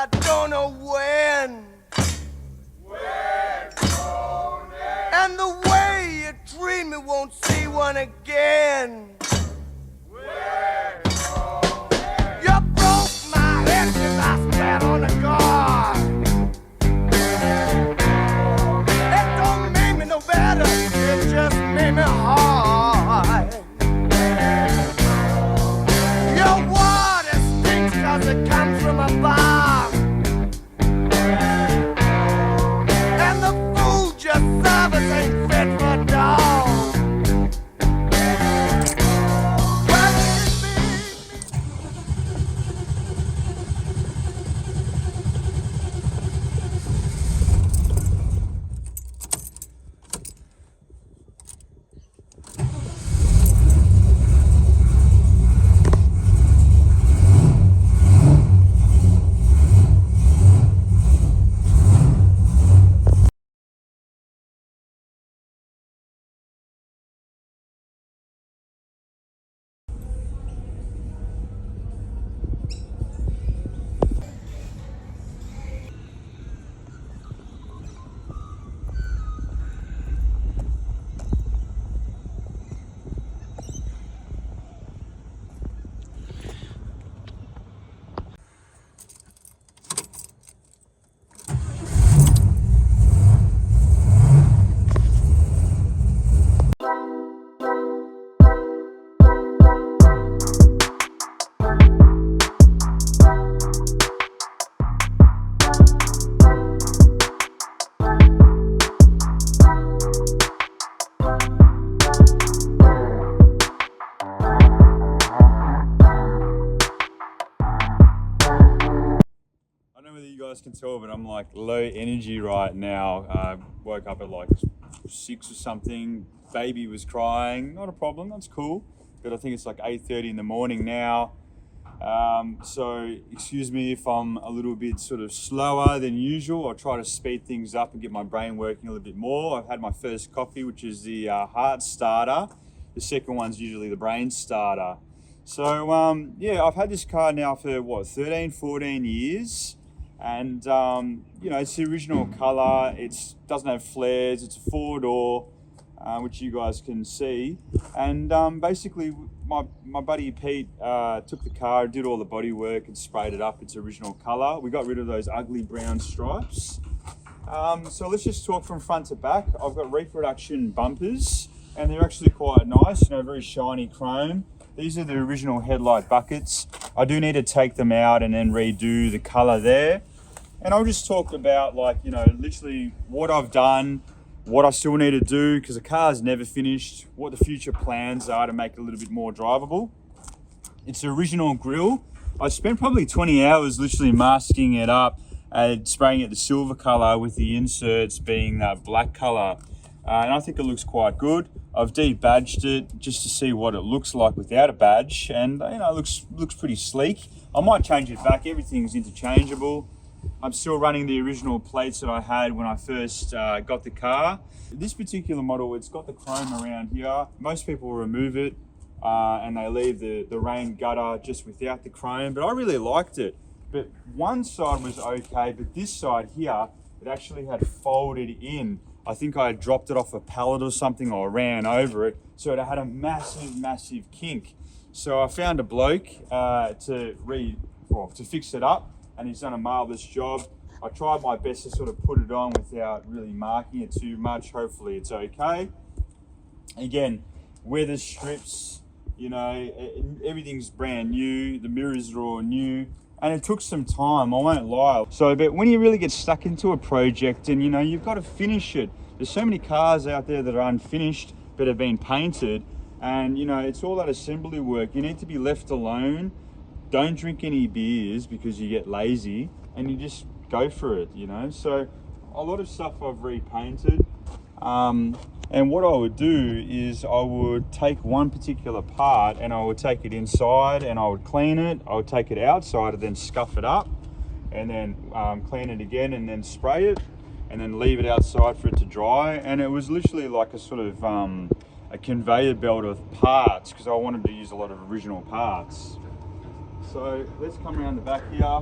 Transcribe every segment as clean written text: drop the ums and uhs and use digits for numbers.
I don't know when. And the way you treat me won't see one again. You broke my head 'cause I spat on the guard. It don't make me no better, it just made me hard. Your water stinks 'cause it comes from a bar. And the food you serve us ain't fit for a dog. Can tell, but I'm like low energy right now. Woke up at like 6 or something. Baby was crying. Not a problem, that's cool. But I think it's like 8:30 in the morning now. So excuse me if I'm a little bit sort of slower than usual. I'll try to speed things up and get my brain working a little bit more. I've had my first coffee, which is the heart starter. The second one's usually the brain starter. So yeah, I've had this car now for what, 13, 14 years. And you know, it's the original color. It doesn't have flares. It's a 4-door, which you guys can see. And basically, my buddy Pete took the car, did all the body work, and sprayed it up its original color. We got rid of those ugly brown stripes. So let's just talk from front to back. I've got reproduction bumpers, and they're actually quite nice. You know, very shiny chrome. These are the original headlight buckets. I do need to take them out and then redo the color there. And I'll just talk about, like, you know, literally what I've done, what I still need to do, because the car's never finished, what the future plans are to make it a little bit more drivable. It's the original grille. I spent probably 20 hours literally masking it up and spraying it the silver color with the inserts being that black color. And I think it looks quite good. I've de-badged it just to see what it looks like without a badge, and you know, it looks pretty sleek. I might change it back. Everything's interchangeable. I'm still running the original plates that I had when I first got the car. This particular model, it's got the chrome around here. Most people remove it and they leave the rain gutter just without the chrome, but I really liked it. But one side was okay, but this side here, it actually had folded in. I think I had dropped it off a pallet or something, or ran over it, so it had a massive kink. So I found a bloke to fix it up, and he's done a marvelous job. I tried my best to sort of put it on without really marking it too much. Hopefully it's okay. Again, weather strips, you know, everything's brand new. The mirrors are all new. And it took some time, I won't lie. So, but when you really get stuck into a project and, you know, you've got to finish it. There's so many cars out there that are unfinished but have been painted. And, you know, it's all that assembly work. You need to be left alone. Don't drink any beers because you get lazy, and you just go for it, you know. So a lot of stuff I've repainted. And what I would do is I would take one particular part and I would take it inside and I would clean it. I would take it outside and then scuff it up, and then clean it again and then spray it, and then leave it outside for it to dry. And it was literally like a sort of a conveyor belt of parts, because I wanted to use a lot of original parts. So let's come around the back here.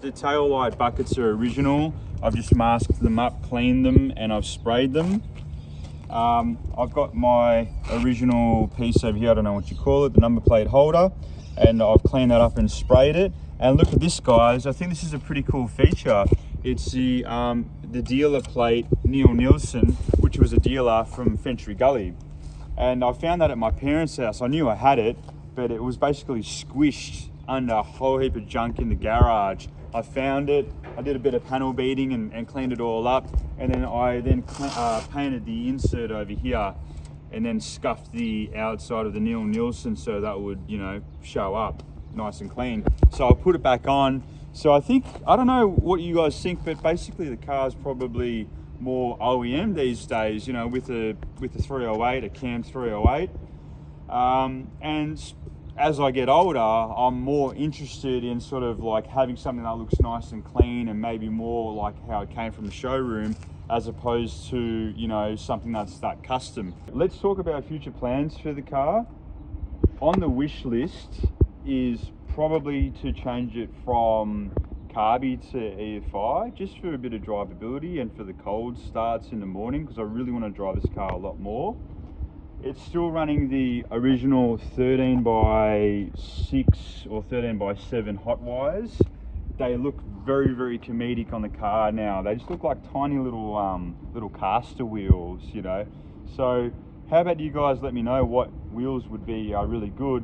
The tail light buckets are original. I've just masked them up, cleaned them, and I've sprayed them. I've got my original piece over here, I don't know what you call it, the number plate holder, and I've cleaned that up and sprayed it. And look at this, guys. I think this is a pretty cool feature. It's the dealer plate Neil Nielsen, which was a dealer from Fenchurry Gully. And I found that at my parents' house. I knew I had it, but it was basically squished under a whole heap of junk in the garage. I found it, I did a bit of panel beating and cleaned it all up, and then I painted the insert over here and then scuffed the outside of the Neil Nielsen so that would, you know, show up nice and clean. So I'll put it back on. So I think, I don't know what you guys think, but basically the car's probably more OEM these days, you know, with a 308, a cam 308. And as I get older, I'm more interested in sort of like having something that looks nice and clean and maybe more like how it came from the showroom, as opposed to, you know, something that's that custom. Let's talk about future plans for the car. On the wish list is probably to change it from carby to EFI, just for a bit of drivability and for the cold starts in the morning, because I really want to drive this car a lot more. It's still running the original 13x6 or 13x7 hot wires. They look very, very comedic on the car now. They just look like tiny little caster wheels, you know. So how about you guys let me know what wheels would be really good.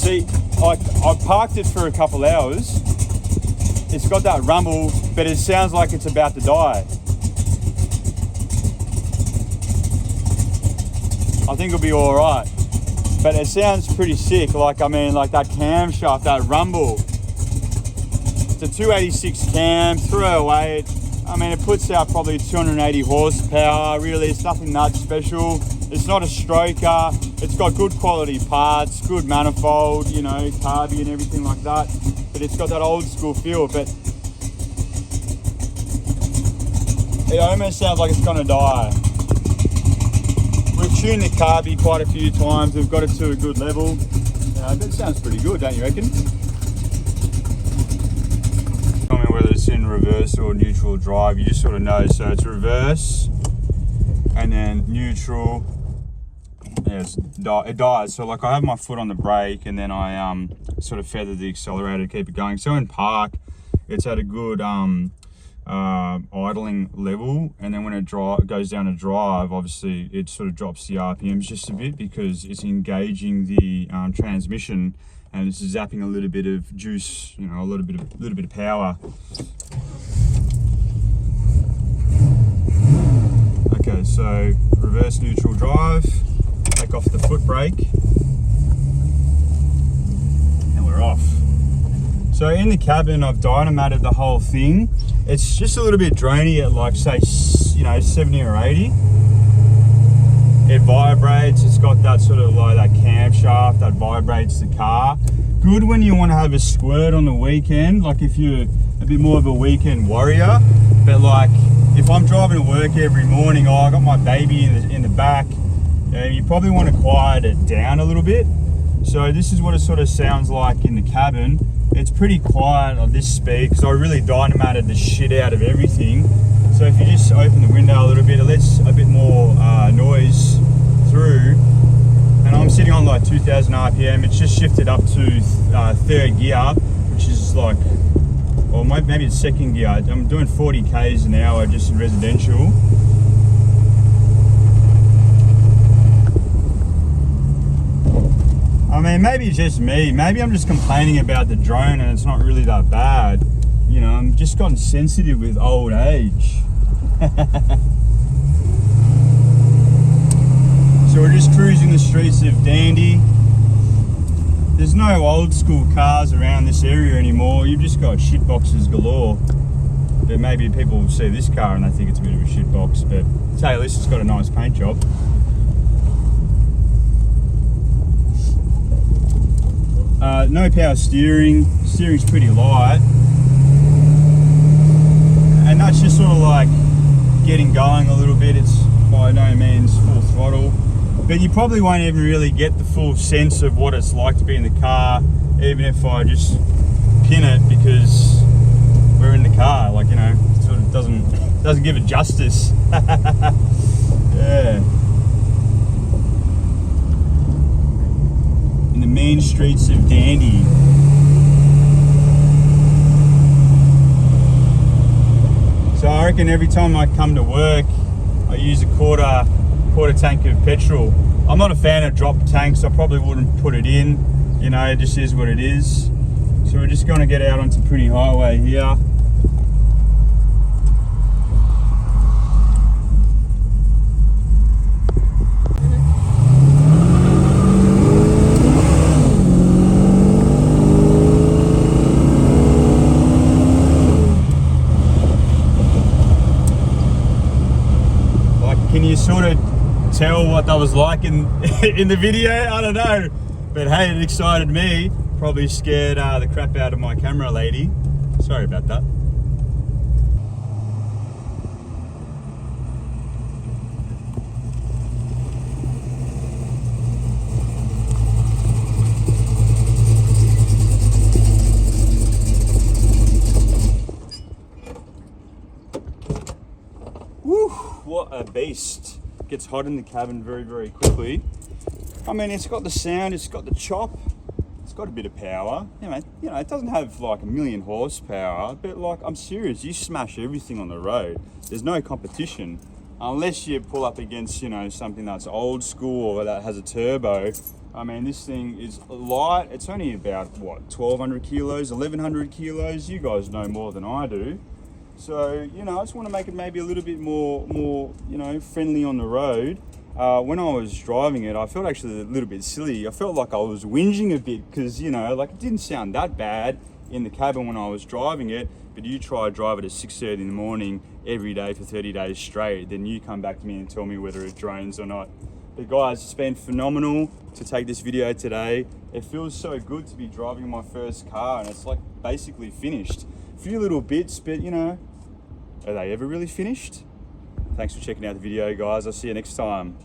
See, I parked it for a couple hours. It's got that rumble, but it sounds like it's about to die. I think it'll be all right, but it sounds pretty sick. Like, I mean, like that camshaft, that rumble. It's a 286 cam, 308. I mean, it puts out probably 280 horsepower. Really, it's nothing that special. It's not a stroker. It's got good quality parts, good manifold, you know, carby and everything like that. But it's got that old school feel, but it almost sounds like it's gonna die. We've tuned the carby quite a few times. We've got it to a good level. But it sounds pretty good, don't you reckon? Tell me whether it's in reverse or neutral drive. You just sort of know. So it's reverse and then neutral. Yeah, it dies. So like I have my foot on the brake and then I sort of feather the accelerator to keep it going. So in park, it's at a good idling level, and then when it goes down to drive, obviously it sort of drops the RPMs just a bit because it's engaging the transmission and it's zapping a little bit of juice, you know, a little bit of power. Okay, so reverse neutral drive. Take off the foot brake and we're off. So in the cabin, I've dynamated the whole thing. It's just a little bit drony at like, say, you know, 70 or 80. It vibrates. It's got that sort of like that camshaft that vibrates the car. Good when you want to have a squirt on the weekend, like if you're a bit more of a weekend warrior. But like if I'm driving to work every morning, I got my baby in the back, and you probably want to quiet it down a little bit. So this is what it sort of sounds like in the cabin. It's pretty quiet on this speed because I really dynamated the shit out of everything. So if you just open the window a little bit, it lets a bit more noise through. And I'm sitting on like 2000 RPM. It's just shifted up to third gear, which is like, or maybe it's second gear. I'm doing 40 Ks an hour just in residential. I mean, maybe it's just me. Maybe I'm just complaining about the drone and it's not really that bad. You know, I'm just gotten sensitive with old age. So we're just cruising the streets of Dandy. There's no old school cars around this area anymore. You've just got shit boxes galore. But maybe people will see this car and they think it's a bit of a shit box. But I'll tell you, this has got a nice paint job. No power steering. Steering's pretty light. it's just sort of like getting going a little bit. It's by no means full throttle, but you probably won't even really get the full sense of what it's like to be in the car, even if I just pin it, because we're in the car. Like, you know, it sort of doesn't give it justice. Yeah. In the main streets of Dandy. So I reckon every time I come to work, I use a quarter tank of petrol. I'm not a fan of drop tanks. I probably wouldn't put it in. You know, it just is what it is. So we're just going to get out onto Pretty Highway here. Can you sort of tell what that was like in the video? I don't know, but hey, it excited me. Probably scared the crap out of my camera lady. Sorry about that. Woo, what a beast. Gets hot in the cabin very, very quickly. I mean, it's got the sound, it's got the chop, it's got a bit of power. You know, it doesn't have like a million horsepower, but like, I'm serious, you smash everything on the road. There's no competition. Unless you pull up against, you know, something that's old school or that has a turbo. I mean, this thing is light. It's only about, what, 1,200 kilos, 1,100 kilos. You guys know more than I do. So, you know, I just want to make it maybe a little bit more, you know, friendly on the road. When I was driving it, I felt actually a little bit silly. I felt like I was whinging a bit because, you know, like it didn't sound that bad in the cabin when I was driving it. But you try to drive it at 6:30 in the morning every day for 30 days straight, then you come back to me and tell me whether it drones or not. But guys, it's been phenomenal to take this video today. It feels so good to be driving my first car, and it's like basically finished. A few little bits, but you know, are they ever really finished? Thanks for checking out the video, guys. I'll see you next time.